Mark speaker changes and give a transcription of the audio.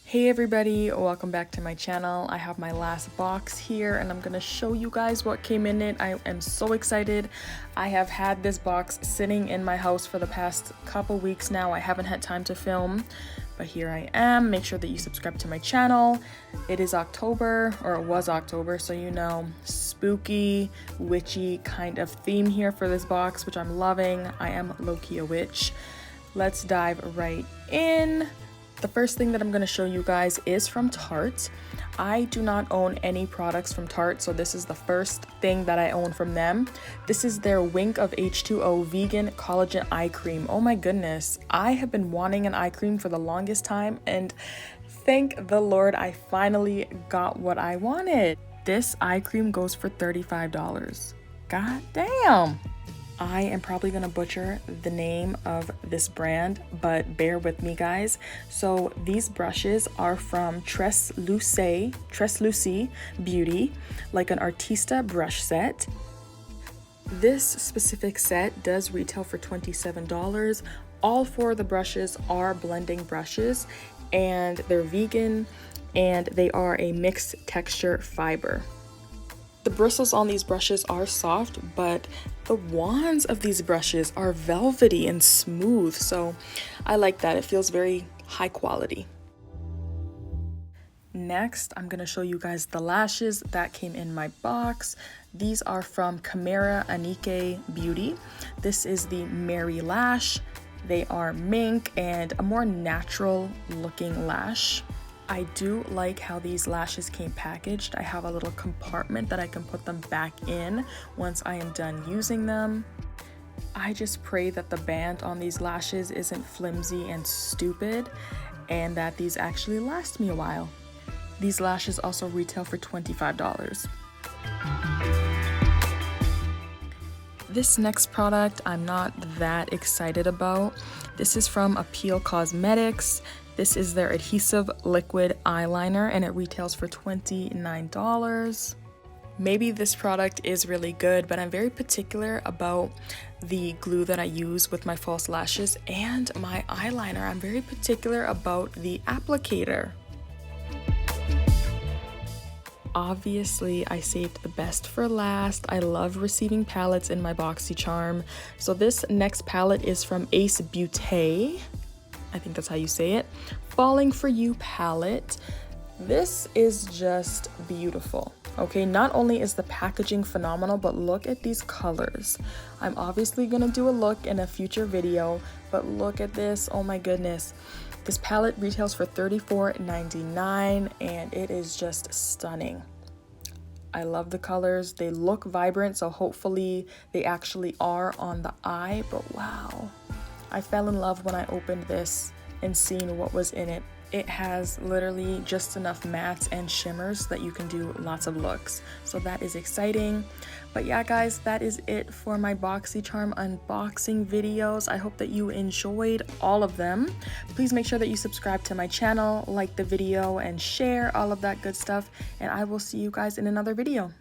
Speaker 1: Hey everybody, welcome back to my channel. I have my last box here and I'm gonna show you guys what came in it. I am so excited. I have had this box sitting in my house for the past couple weeks now. I haven't had time to film, but here I am. Make sure that you subscribe to my channel. It is October, or it was October, so you know, spooky, witchy kind of theme here for this box, which I'm loving. I am low-key a witch. Let's dive right in. The first thing that I'm going to show you guys is from Tarte. I do not own any products from Tarte, so this is the first thing that I own from them. This is their Wink of H2O Vegan Collagen Eye Cream. Oh my goodness, I have been wanting an eye cream for the longest time, and thank the Lord I finally got what I wanted. This eye cream goes for $35. God damn! I am probably gonna butcher the name of this brand, but bear with me guys. So these brushes are from Tres Luce Beauty, like an Artista brush set. This specific set does retail for $27. All four of the brushes are blending brushes, and they're vegan, and they are a mixed texture fiber. The bristles on these brushes are soft, but the wands of these brushes are velvety and smooth, so I like that. It feels very high quality. Next, I'm going to show you guys the lashes that came in my box. These are from KMAJUTRL Beauty. This is the Mary Lash. They are mink and a more natural looking lash. I do like how these lashes came packaged. I have a little compartment that I can put them back in once I am done using them. I just pray that the band on these lashes isn't flimsy and stupid, and that these actually last me a while. These lashes also retail for $25. This next product I'm not that excited about. This is from Appeal Cosmetics. This is their adhesive liquid eyeliner and it retails for $29. Maybe this product is really good, but I'm very particular about the glue that I use with my false lashes and my eyeliner. I'm very particular about the applicator. Obviously, I saved the best for last. I love receiving palettes in my Boxycharm. So this next palette is from Ace Beauté. I think that's how you say it. Falling For You palette. This is just beautiful. Okay, not only is the packaging phenomenal, but look at these colors. I'm obviously gonna do a look in a future video, but look at this. Oh my goodness. This palette retails for $34.99 and it is just stunning. I love the colors. They look vibrant, so hopefully they actually are on the eye, but wow. I fell in love when I opened this and seen what was in it. It has literally just enough mattes and shimmers that you can do lots of looks. So that is exciting. But yeah guys, that is it for my Boxycharm unboxing videos. I hope that you enjoyed all of them. Please make sure that you subscribe to my channel, like the video, and share all of that good stuff. And I will see you guys in another video.